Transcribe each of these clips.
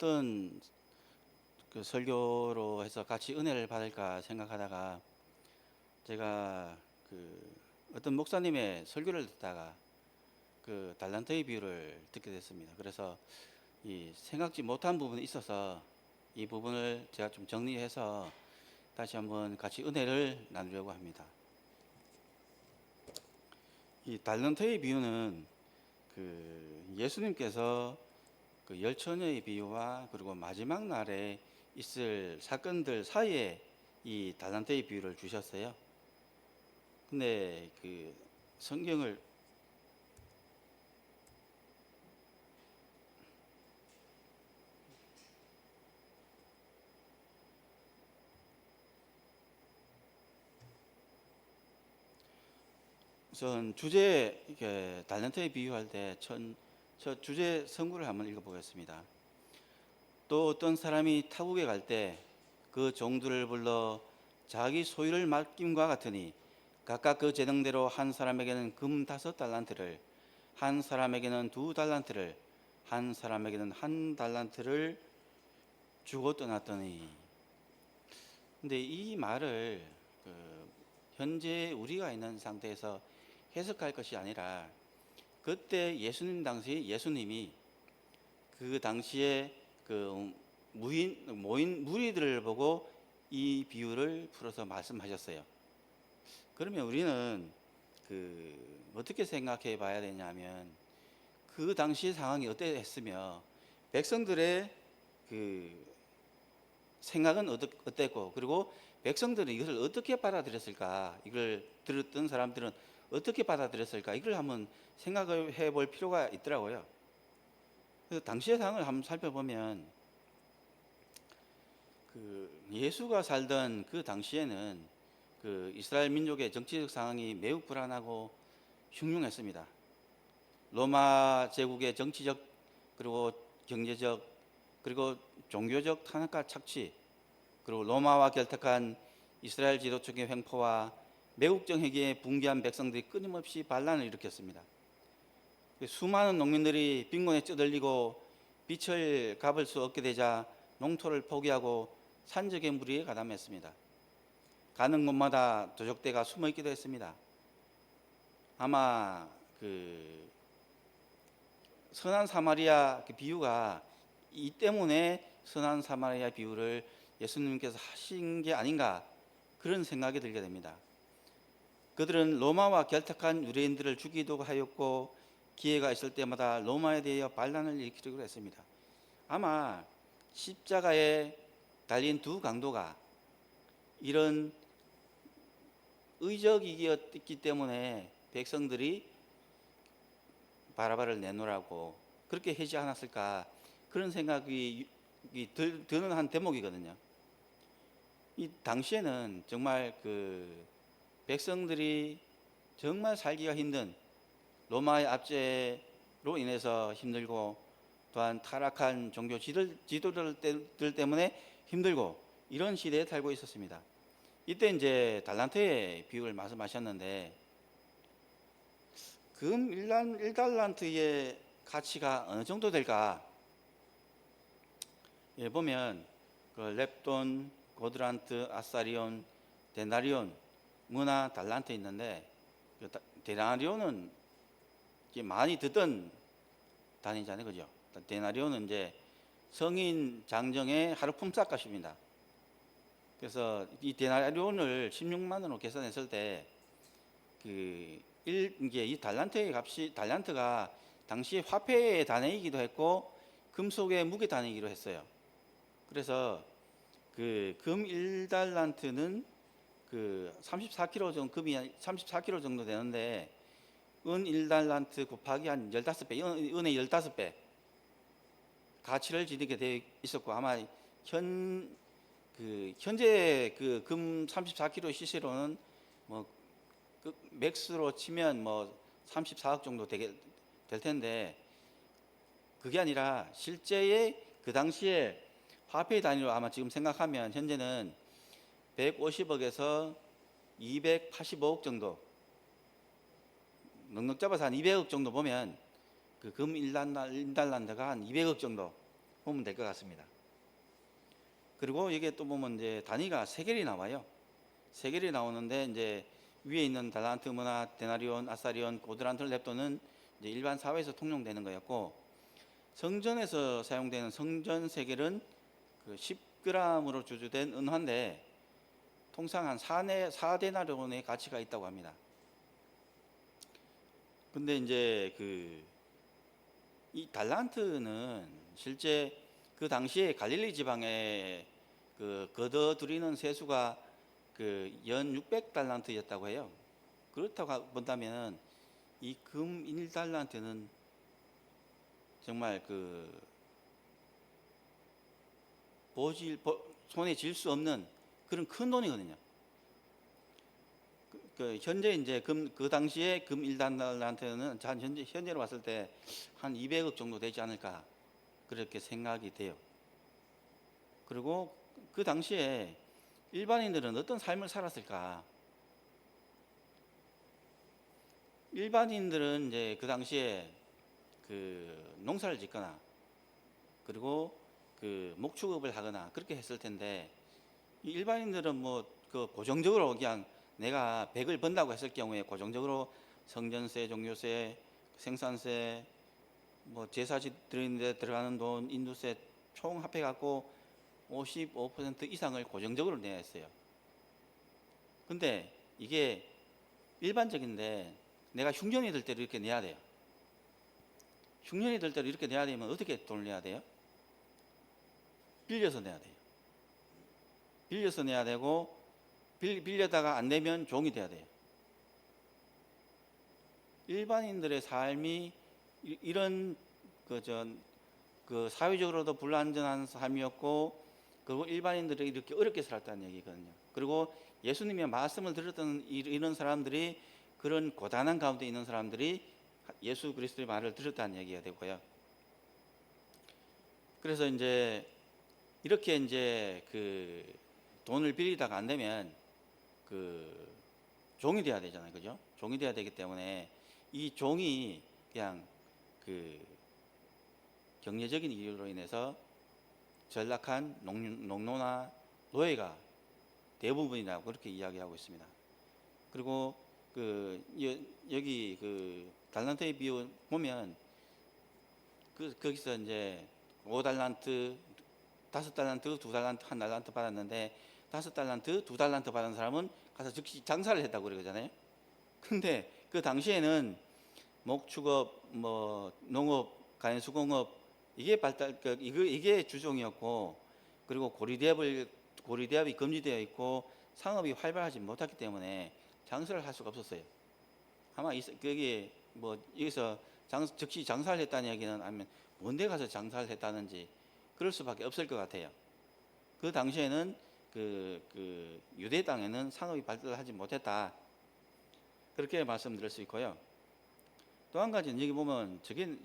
어떤 그 설교로 해서 같이 은혜를 받을까 생각하다가 제가 그 어떤 목사님의 설교를 듣다가 그 달란트의 비유를 듣게 됐습니다. 그래서 이 생각지 못한 부분이 있어서 이 부분을 제가 좀 정리해서 다시 한번 같이 은혜를 나누려고 합니다. 이 달란트의 비유는 그 예수님께서 그 열처녀의 비유와 그리고 마지막 날에 있을 사건들 사이에 이 달란트의 비유를 주셨어요. 근데 그 성경을 우선 주제 달란트에 비유할 때 첫 주제 성구를 한번 읽어보겠습니다. 또 어떤 사람이 타국에 갈 때 그 종들을 불러 자기 소유를 맡김과 같으니 각각 그 재능대로 한 사람에게는 금 5달란트를, 한 사람에게는 2달란트를, 한 사람에게는 1달란트를 주고 떠났더니. 근데 이 말을 현재 우리가 있는 상태에서 해석할 것이 아니라 그때 예수님 당시 예수님이 그 당시에 그 모인 무리들을 보고 이 비유를 풀어서 말씀하셨어요. 그러면 우리는 어떻게 생각해 봐야 되냐면 그 당시 상황이 어땠으며 백성들의 그 생각은 어땠고 그리고 백성들은 이것을 어떻게 받아들였을까, 이걸 들었던 사람들은 어떻게 받아들였을까, 이걸 한번 생각해 볼 필요가 있더라고요. 그래서 당시의 상황을 한번 살펴보면 예수가 살던 그 당시에는 이스라엘 민족의 정치적 상황이 매우 불안하고 흉흉했습니다. 로마 제국의 정치적 그리고 경제적 그리고 종교적 탄압과 착취, 그리고 로마와 결탁한 이스라엘 지도층의 횡포와 매국정 회기에 붕괴한 백성들이 끊임없이 반란을 일으켰습니다. 수많은 농민들이 빈곤에 쩌들리고 빛을 갚을 수 없게 되자 농토를 포기하고 산적의 무리에 가담했습니다. 가는 곳마다 도적대가 숨어 있기도 했습니다. 아마 선한 사마리아 비유가 이 때문에 선한 사마리아 비유를 예수님께서 하신 게 아닌가, 그런 생각이 들게 됩니다. 그들은 로마와 결탁한 유대인들을 죽이기도 하였고 기회가 있을 때마다 로마에 대하여 반란을 일으키려고 했습니다. 아마 십자가에 달린 두 강도가 이런 의적이었기 때문에 백성들이 바라바를 내놓으라고 그렇게 하지 않았을까, 그런 생각이 드는 한 대목이거든요. 이 당시에는 정말 백성들이 정말 살기가 힘든, 로마의 압제로 인해서 힘들고 또한 타락한 종교 지도자들 때문에 힘들고 이런 시대에 살고 있었습니다. 이때 이제 달란트의 비유를 말씀하셨는데 금 1달란트의 가치가 어느 정도 될까? 예, 보면 렙돈, 고드란트, 아사리온, 데나리온, 문화, 달란트 있는데 데나리온은 많이 듣던 단위잖아요, 그죠? 데나리온은 이제 성인 장정의 하루 품삯값입니다. 그래서 이 데나리온을 16만 원으로 계산했을 때 이게 이 달란트의 값이, 달란트가 당시 화폐의 단위이기도 했고 금속의 무게 단위이기도 했어요. 그래서 금 1달란트는 34kg 정도, 금이 34kg 정도 되는데 은 1달란트 곱하기 한 15배, 은의 15배 가치를 지니게 되어 있었고, 아마 현재 금 34kg 시세로는 뭐 맥스로 치면 뭐 34억 정도 될 텐데, 그게 아니라 실제의 그 당시에 화폐 단위로 아마 지금 생각하면 현재는 150억에서 285억 정도, 넉넉 잡아서 한 200억 정도 보면 금 1달란트가 한 200억 정도 보면 될 것 같습니다. 그리고 이게 또 보면 이제 단위가 세겔이 나와요. 세겔이 나오는데 이제 위에 있는 달란트, 문화, 데나리온, 아사리온, 고드란트를 냅두는 이제 일반 사회에서 통용되는 거였고, 성전에서 사용되는 성전 세겔은 그 10g으로 주주된 은화인데 통상 한 4데나리온의 가치가 있다고 합니다. 근데 이제 이 달란트는 실제 그 당시에 갈릴리 지방에 거둬들이는 세수가 연 600달란트였다고 해요. 그렇다고 본다면 이 금 1달란트는 정말 손에 쥘 수 없는 그런 큰 돈이거든요. 현재 이제 그 당시에 금 1달란트는 현재로 봤을 때 한 200억 정도 되지 않을까 그렇게 생각이 돼요. 그리고 그 당시에 일반인들은 어떤 삶을 살았을까? 일반인들은 이제 그 당시에 농사를 짓거나 그리고 목축업을 하거나 그렇게 했을 텐데, 이 일반인들은 뭐 고정적으로 그냥 내가 100을 번다고 했을 경우에 고정적으로 성전세, 종교세, 생산세, 뭐 제사지 드리는데 들어가는 돈, 인도세 총 합해 갖고 55% 이상을 고정적으로 내야 했어요. 근데 이게 일반적인데 내가 흉년이 들 때로 이렇게 내야 돼요. 흉년이 들 때로 이렇게 내야 되면 어떻게 돈을 내야 돼요? 빌려서 내야 돼요. 빌려서 내야 되고, 빌려다가 안 내면 종이 돼야 돼요. 일반인들의 삶이 이런 사회적으로도 불안전한 삶이었고, 그리고 일반인들이 이렇게 어렵게 살았다는 얘기거든요. 그리고 예수님의 말씀을 들었던 이런 사람들이, 그런 고단한 가운데 있는 사람들이 예수 그리스도의 말을 들었다는 얘기가 되고요. 그래서 이제 이렇게 이제 돈을 빌리다가 안 되면 종이 돼야 되잖아요, 그죠? 종이 돼야 되기 때문에 이 종이 그냥 경제적인 이유로 인해서 전락한 농노나 노예가 대부분이라고 그렇게 이야기하고 있습니다. 그리고 여기 달란트의 비유 보면 거기서 이제 5달란트, 5달란트, 2달란트, 1달란트 받았는데 5달란트, 2달란트 받은 사람은 가서 즉시 장사를 했다고 그러잖아요. 근데 그 당시에는 목축업, 뭐 농업, 가연수공업 이게 이게 주종이었고, 그리고 고리대업이 금지되어 있고 상업이 활발하지 못했기 때문에 장사를 할 수가 없었어요. 아마 거기 뭐 여기서 즉시 장사를 했다는 얘기는 아니면 먼데 가서 장사를 했다는지 그럴 수밖에 없을 것 같아요. 그 당시에는 유대 땅에는 상업이 발달하지 못했다, 그렇게 말씀드릴 수 있고요. 또 한 가지는 여기 보면 저게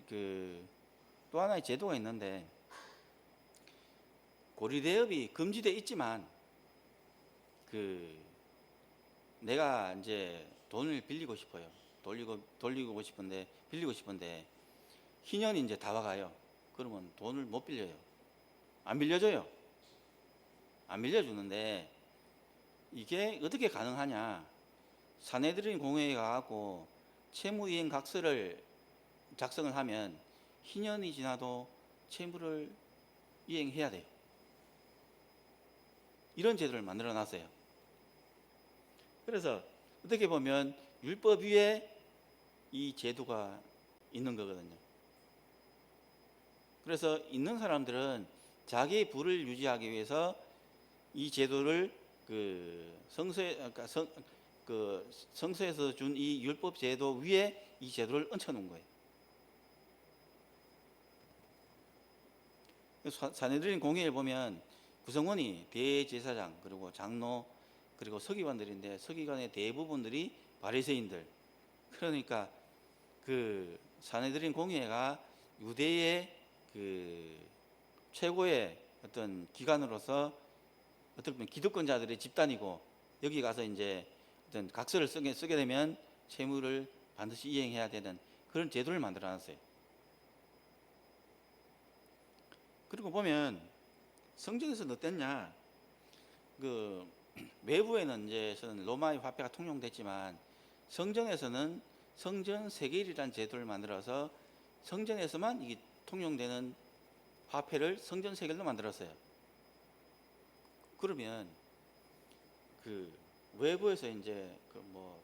또 하나의 제도가 있는데, 고리대업이 금지되어 있지만 내가 이제 돈을 빌리고 싶어요. 빌리고 싶은데 희년이 이제 다 와가요. 그러면 돈을 못 빌려요. 안 빌려줘요. 안 빌려주는데 이게 어떻게 가능하냐? 사내들인 공회에 가고 채무이행 각서를 작성을 하면 희년이 지나도 채무를 이행해야 돼요. 이런 제도를 만들어 놨어요. 그래서 어떻게 보면 율법 위에 이 제도가 있는 거거든요. 그래서 있는 사람들은 자기의 부를 유지하기 위해서 이 제도를 성서에서 준 이 율법 제도 위에 이 제도를 얹혀놓은 거예요. 사내들인 공회에 보면 구성원이 대제사장, 그리고 장로, 그리고 서기관들인데 서기관의 대부분들이 바리새인들. 그러니까 사내들인 공회가 유대의 최고의 어떤 기관으로서 어떻게 보면 기득권자들의 집단이고, 여기 가서 이제 어떤 각서를 쓰게 되면 채무를 반드시 이행해야 되는 그런 제도를 만들어 놨어요. 그리고 보면 성전에서는 어땠냐? 그 외부에는 이제는 로마의 화폐가 통용됐지만 성전에서는 성전 세겔이라는 제도를 만들어서 성전에서만 이게 통용되는 화폐를 성전 세겔로 만들었어요. 그러면 그 외부에서 이제 그 뭐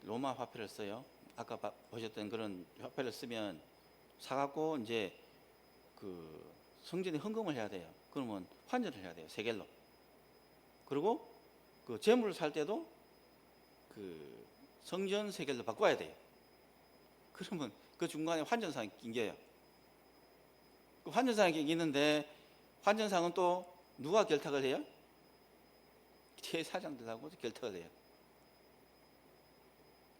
로마 화폐를 써요. 아까 보셨던 그런 화폐를 쓰면 사갖고 이제 그 성전에 헌금을 해야 돼요. 그러면 환전을 해야 돼요. 세겔로. 그리고 그 재물을 살 때도 그 성전 세겔로 바꿔야 돼요. 그러면 그 중간에 환전상이 낑겨요. 그 환전상이 낑기는데 환전상은 또 누가 결탁을 해요? 대사장들하고 결탁을 해요.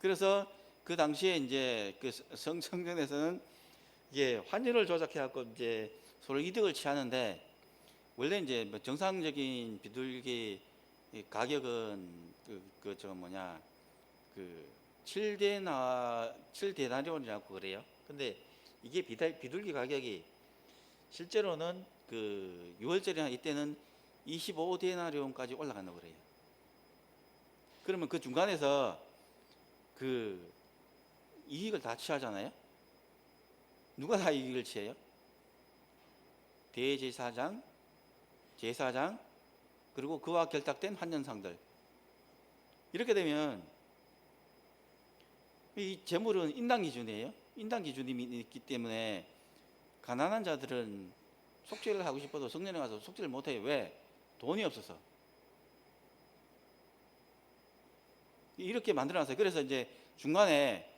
그래서 그 당시에 이제 그 성전에서는 이게 환율을 조작해갖고 이제 서로 이득을 취하는데, 원래 이제 뭐 정상적인 비둘기 가격은 그 7데나리온이라고 그래요. 근데 이게 비둘기 가격이 실제로는 그 6월절이나 이때는 25데나리온까지 올라간다고 그래요. 그러면 그 중간에서 그 이익을 다 취하잖아요. 누가 다 이익을 취해요? 대제사장, 제사장, 그리고 그와 결탁된 환전상들. 이렇게 되면 이 재물은 인당 기준이에요. 인당 기준이 있기 때문에 가난한 자들은 속죄를 하고 싶어도 성전에 가서 속죄를 못해요. 왜? 돈이 없어서. 이렇게 만들어놨어요. 그래서 이제 중간에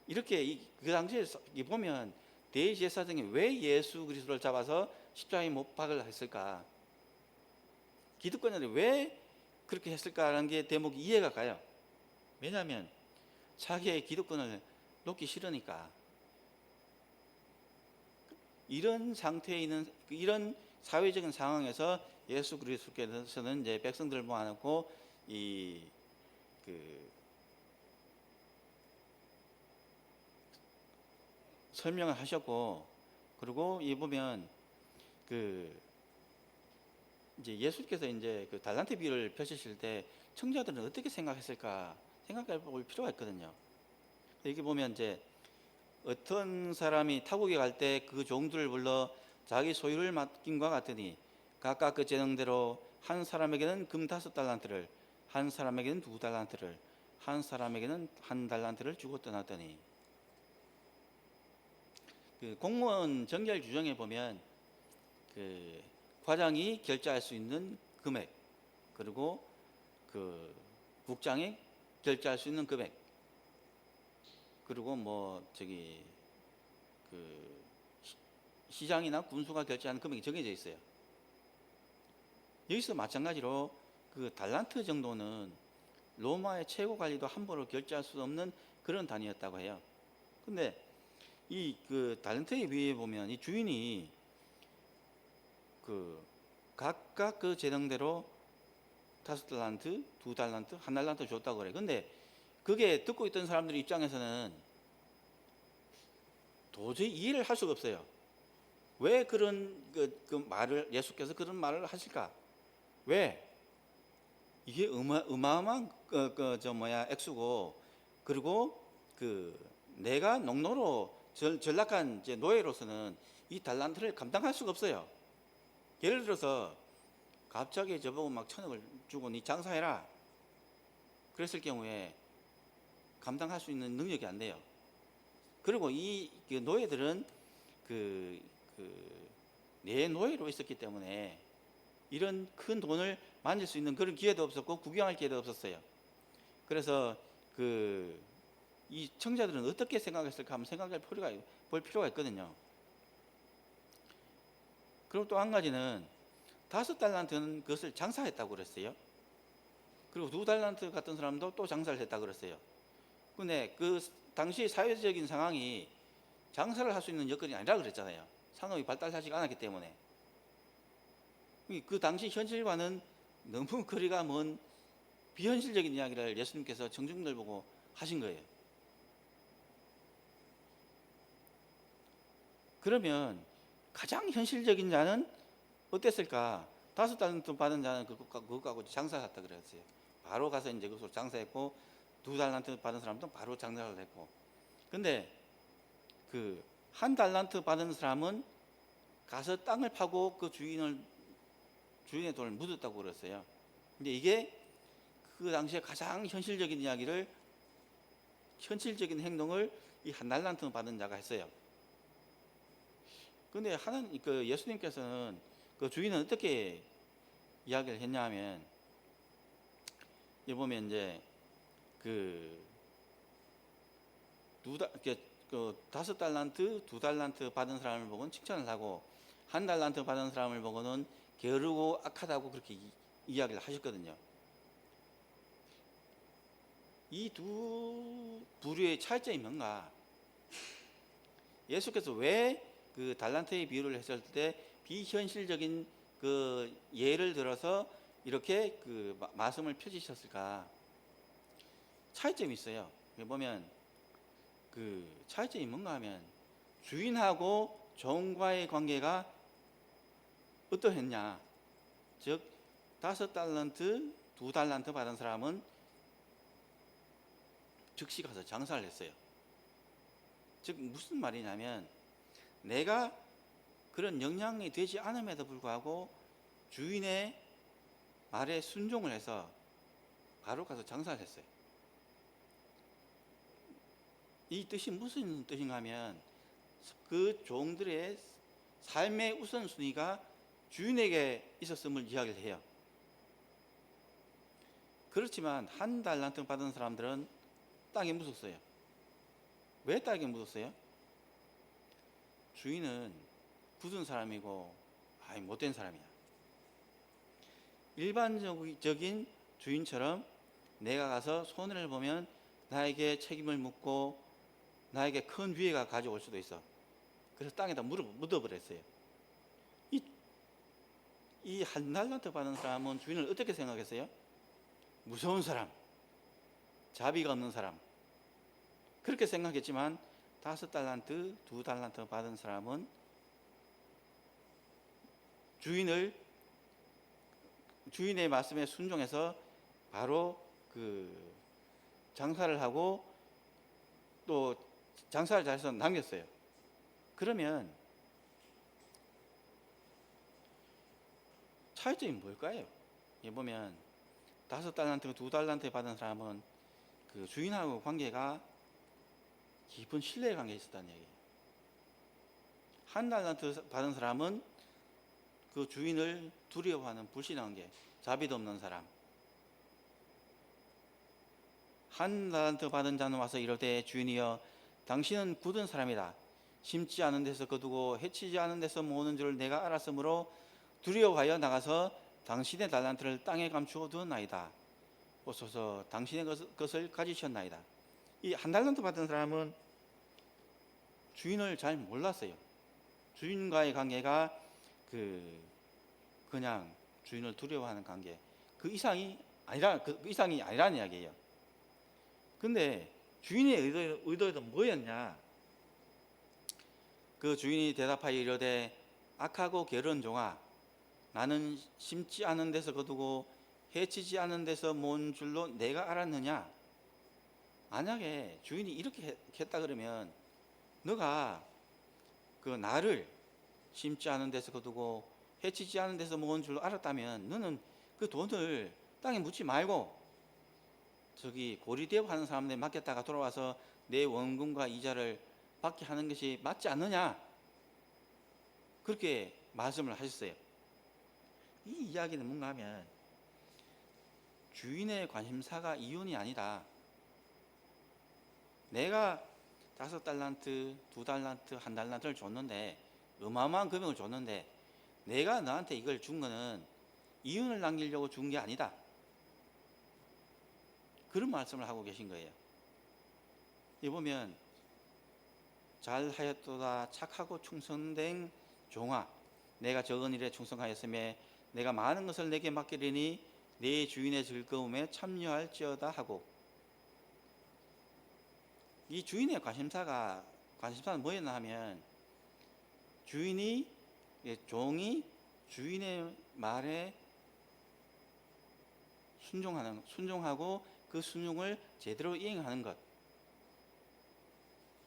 이렇게 그 당시에 보면 대제사장이 왜 예수 그리스도를 잡아서 십자가에 못 박으려 했을까? 기득권자들이 왜 그렇게 했을까라는 게 대목이 이해가 가요. 왜냐하면 자기의 기득권을 놓기 싫으니까. 이런 상태에 있는, 이런 사회적인 상황에서 예수 그리스도께서는 이제 백성들을 모아놓고 설명을 하셨고, 그리고 이 보면 이제 예수께서 이제 그 달란트 비유를 펼치실 때 청자들은 어떻게 생각했을까 생각해 볼 필요가 있거든요. 여기 보면 이제 어떤 사람이 타국에 갈 때 그 종들을 불러 자기 소유를 맡김과 같으니 각각 그 재능대로 한 사람에게는 금 5달란트를, 한 사람에게는 2달란트를, 한 사람에게는 1달란트를 주고 떠났더니, 그 공무원 정결 규정에 보면 그 과장이 결제할 수 있는 금액, 그리고 그 국장이 결제할 수 있는 금액, 그리고 그 시장이나 군수가 결제하는 금액이 정해져 있어요. 여기서 마찬가지로 그 달란트 정도는 로마의 최고 관리도 함부로 결제할 수 없는 그런 단위였다고 해요. 근데 그 달란트에 위에 보면 이 주인이 각각 그 재능대로 5달란트, 2달란트, 1달란트 줬다고 그래. 근데 그게 듣고 있던 사람들 입장에서는 도저히 이해를 할 수가 없어요. 왜 그런 말을, 예수께서 그런 말을 하실까? 왜? 이게 어마어마한 액수고, 그리고 내가 농노로 전락한 이제 노예로서는 이 달란트를 감당할 수가 없어요. 예를 들어서 갑자기 저보고 막 1,000억을 주고 니 장사해라 그랬을 경우에 감당할 수 있는 능력이 안 돼요. 그리고 이 노예들은 내 노예로 있었기 때문에 이런 큰 돈을 만질 수 있는 그런 기회도 없었고 구경할 기회도 없었어요. 그래서 이 청자들은 어떻게 생각했을까 한번 생각해 볼 필요가 있거든요. 그리고 또 한 가지는 5달란트는 그것을 장사했다고 그랬어요. 그리고 2달란트 같은 사람도 또 장사를 했다고 그랬어요. 근데 그 당시 사회적인 상황이 장사를 할 수 있는 여건이 아니라 그랬잖아요. 상업이 발달하지 않았기 때문에. 그 당시 현실과는 너무 거리가 먼 비현실적인 이야기를 예수님께서 청중들 보고 하신 거예요. 그러면 가장 현실적인 자는 어땠을까? 5달란트 받은 자는 그거 갖고 장사했다 그랬어요. 바로 가서 이제 그것으로 장사했고, 2달란트 받은 사람도 바로 장사를 했고. 근데 그 1달란트 받은 사람은 가서 땅을 파고 그 주인의 돈을 묻었다고 그랬어요. 근데 이게 그 당시에 가장 현실적인 현실적인 행동을 이 1달란트 받은 자가 했어요. 근데 예수님께서는 그 주인은 어떻게 이야기를 했냐면, 여기 보면 이제 그 5달란트, 2달란트 받은 사람을 보고는 칭찬을 하고, 1달란트 받은 사람을 보고는 게으르고 악하다고 그렇게 이야기를 하셨거든요. 이 두 부류의 차이점이 뭔가? 예수께서 왜 그 달란트의 비유를 했을 때 비현실적인 그 예를 들어서 이렇게 그 말씀을 펴주셨을까? 차이점이 있어요. 보면 그 차이점이 뭔가 하면, 주인하고 종과의 관계가 어떠했냐? 즉 5달란트, 2달란트 받은 사람은 즉시 가서 장사를 했어요. 즉 무슨 말이냐면, 내가 그런 영향이 되지 않음에도 불구하고 주인의 말에 순종을 해서 바로 가서 장사를 했어요. 이 뜻이 무슨 뜻인가 하면, 그 종들의 삶의 우선순위가 주인에게 있었음을 이야기를 해요. 그렇지만 1달란트 받은 사람들은 땅에 묻었어요. 왜 땅에 묻었어요? 주인은 굳은 사람이고 못된 사람이야. 일반적인 주인처럼 내가 가서 손해를 보면 나에게 책임을 묻고 나에게 큰 위해가 가져올 수도 있어. 그래서 땅에다 묻어버렸어요. 이 1달란트 받은 사람은 주인을 어떻게 생각했어요? 무서운 사람, 자비가 없는 사람, 그렇게 생각했지만 5달란트, 2달란트 받은 사람은 주인의 말씀에 순종해서 바로 그 장사를 하고 또 장사를 잘해서 남겼어요. 그러면 차이점이 뭘까요? 여기 보면 5달란트, 2달란트 받은 사람은 그 주인하고 관계가 깊은 신뢰의 관계에 있었다는 얘기예요. 1달란트 받은 사람은 그 주인을 두려워하는 불신한 관계, 자비도 없는 사람. 1달란트 받은 자는 와서 이르되, 주인이여, 당신은 굳은 사람이다. 심지 않은 데서 거두고 해치지 않은 데서 모으는 줄 내가 알았으므로 두려워하여 나가서 당신의 달란트를 땅에 감추어 두었나이다. 오소서 당신의 것을 가지셨나이다. 이 1달란트 받은 사람은 주인을 잘 몰랐어요. 주인과의 관계가 그냥 주인을 두려워하는 관계, 그 이상이 아니라는 이야기예요. 근데 주인의 의도는 뭐였냐? 그 주인이 대답하여 이르되, 악하고 게으른 종아, 나는 심지 않은 데서 거두고 해치지 않은 데서 모은 줄로 내가 알았느냐? 만약에 주인이 이렇게 했다 그러면, 너가 그 나를 심지 않은 데서 거두고 해치지 않은 데서 모은 줄로 알았다면, 너는 그 돈을 땅에 묻지 말고 저기 고리대업 하는 사람들에 맡겼다가 돌아와서 내 원금과 이자를 받게 하는 것이 맞지 않느냐? 그렇게 말씀을 하셨어요. 이 이야기는 뭔가 하면, 주인의 관심사가 이윤이 아니다. 내가 5달란트, 2달란트, 1달란트를 줬는데, 어마어마한 금액을 줬는데, 내가 너한테 이걸 준 거는 이윤을 남기려고 준 게 아니다. 그런 말씀을 하고 계신 거예요. 여기 보면, 잘하였도다 착하고 충성된 종아, 내가 적은 일에 충성하였으며 내가 많은 것을 내게 맡기리니 네 주인의 즐거움에 참여할지어다 하고, 이 주인의 관심사는 뭐였나 하면, 주인이 종이 주인의 말에 순종하고 그 순종을 제대로 이행하는 것,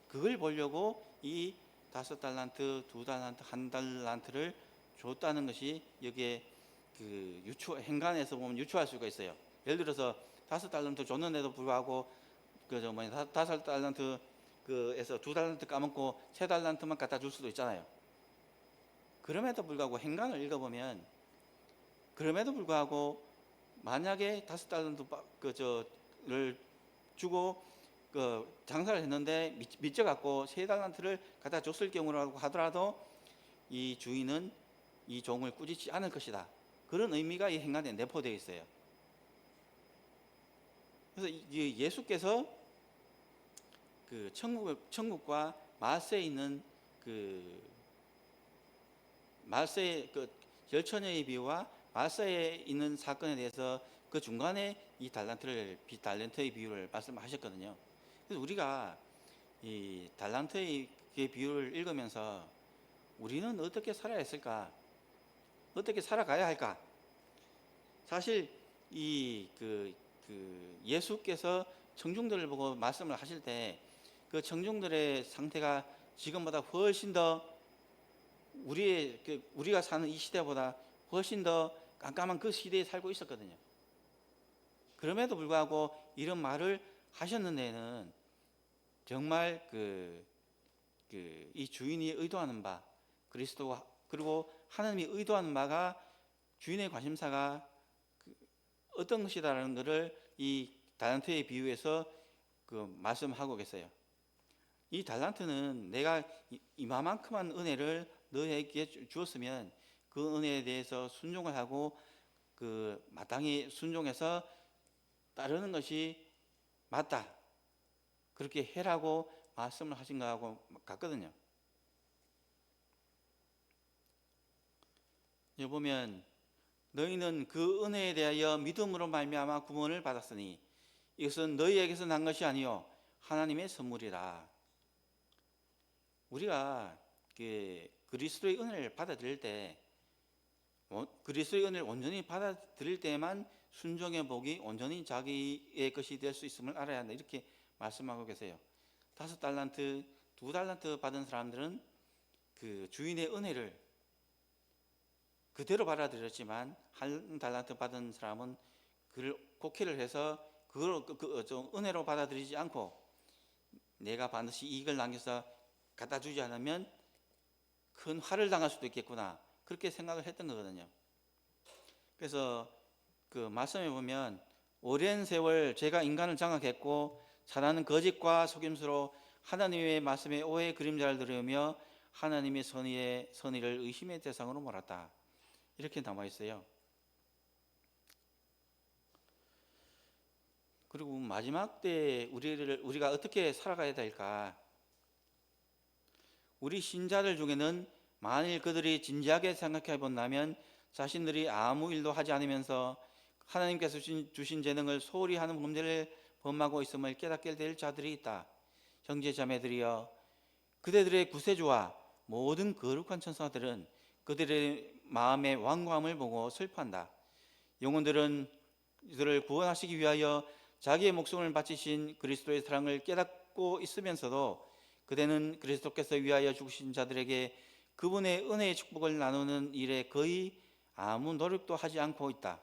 그걸 보려고 이 5달란트, 2달란트, 1달란트를 줬다는 것이 여기에 그 행간에서 보면 유추할 수가 있어요. 예를 들어서 5달란트 줬는데도 불구하고 5달란트 그에서 2달란트 까먹고 3달란트만 갖다 줄 수도 있잖아요. 그럼에도 불구하고 행간을 읽어보면, 그럼에도 불구하고 만약에 5달란트를 주고 장사를 했는데 미쳐갖고 3달란트를 갖다 줬을 경우라고 하더라도 이 주인은 이 종을 꾸짖지 않을 것이다. 그런 의미가 이 행간에 내포되어 있어요. 그래서 예수께서 그 천국과 말세에 있는 그 말세의 그 열처녀의 비유와 말세에 있는 사건에 대해서 그 중간에 이 달란트의 비유를 말씀하셨거든요. 그래서 우리가 이 달란트의 비유를 읽으면서 우리는 어떻게 살아야 했을까? 어떻게 살아가야 할까? 사실 예수께서 청중들을 보고 말씀을 하실 때 그 청중들의 상태가 지금보다 훨씬 더 우리가 사는 이 시대보다 훨씬 더 깜깜한 그 시대에 살고 있었거든요. 그럼에도 불구하고 이런 말을 하셨는 데에는 정말 이 주인이 의도하는 바, 그리스도와 그리고 하나님이 의도하는 바가 주인의 관심사가 어떤 것이다라는 것을 이 달란트의 비유에서 말씀하고 계세요. 이 달란트는 내가 이만큼만 은혜를 너에게 주었으면 그 은혜에 대해서 순종을 하고 마땅히 순종해서 따르는 것이 맞다, 그렇게 해라고 말씀을 하신 거하고 같거든요. 여기 보면 너희는 그 은혜에 대하여 믿음으로 말미암아 구원을 받았으니 이것은 너희에게서 난 것이 아니요 하나님의 선물이라. 우리가 그리스도의 은혜를 받아들일 때, 그리스도의 은혜를 온전히 받아들일 때만 순종의 복이 온전히 자기의 것이 될 수 있음을 알아야 한다, 이렇게 말씀하고 계세요. 5달란트, 2달란트 받은 사람들은 그 주인의 은혜를 그대로 받아들였지만 1달란트 받은 사람은 그를 곡해를 해서 그걸 은혜로 받아들이지 않고 내가 반드시 이익을 남겨서 갖다 주지 않으면 큰 화를 당할 수도 있겠구나, 그렇게 생각을 했던 거거든요. 그래서 그 말씀에 보면 오랜 세월 제가 인간을 장악했고 잘하는 거짓과 속임수로 하나님의 말씀에 오해의 그림자를 들으며 하나님의 선의를 의심의 대상으로 몰았다, 이렇게 남아 있어요. 그리고 마지막 때 우리가 어떻게 살아가야 될까? 우리 신자들 중에는 만일 그들이 진지하게 생각해 본다면 자신들이 아무 일도 하지 않으면서 하나님께서 주신 재능을 소홀히 하는 범죄를 범하고 있음을 깨닫게 될 자들이 있다. 형제 자매들이여, 그대들의 구세주와 모든 거룩한 천사들은 그들의 마음의 완고함을 보고 슬퍼한다. 영혼들은 이들을 구원하시기 위하여 자기의 목숨을 바치신 그리스도의 사랑을 깨닫고 있으면서도 그대는 그리스도께서 위하여 죽으신 자들에게 그분의 은혜의 축복을 나누는 일에 거의 아무 노력도 하지 않고 있다.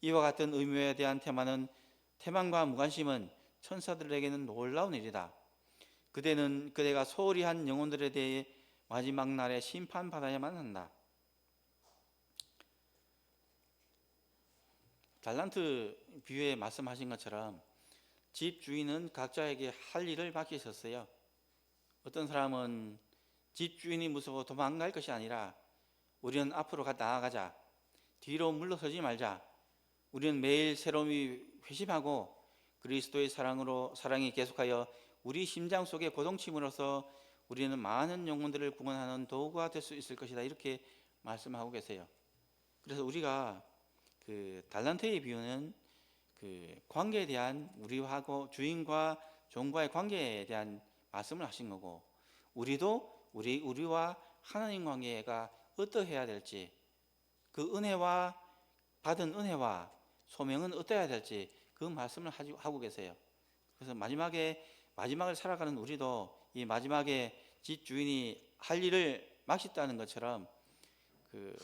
이와 같은 의무에 대한 태만과 무관심은 천사들에게는 놀라운 일이다. 그대가 소홀히 한 영혼들에 대해 마지막 날에 심판받아야만 한다. 달란트 비유에 말씀하신 것처럼 집 주인은 각자에게 할 일을 맡기셨어요. 어떤 사람은 집 주인이 무서워 도망갈 것이 아니라 우리는 앞으로 나아가자, 뒤로 물러서지 말자, 우리는 매일 새로움이 회심하고 그리스도의 사랑이 계속하여 우리 심장 속에 고동침으로써 우리는 많은 영혼들을 구원하는 도구가 될 수 있을 것이다, 이렇게 말씀하고 계세요. 그래서 우리가 달란트의 비유는 관계에 대한 우리하고 주인과 종과의 관계에 대한 말씀을 하신 거고, 우리도 우리와 하나님 관계가 어떠해야 될지, 그 은혜와 받은 은혜와 소명은 어떠해야 될지 그 말씀을 하고 계세요. 그래서 마지막을 살아가는 우리도 이 마지막에 집 주인이 할 일을 마쳤다는 것처럼 그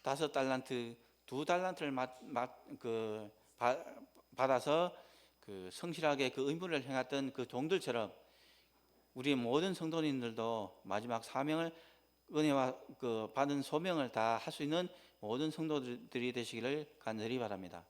5달란트, 2달란트를 받아서 그 성실하게 그 의무를 행했던 그 종들처럼 우리 모든 성도님들도 마지막 사명을, 은혜와 그 받은 소명을 다 할 수 있는 모든 성도들이 되시기를 간절히 바랍니다.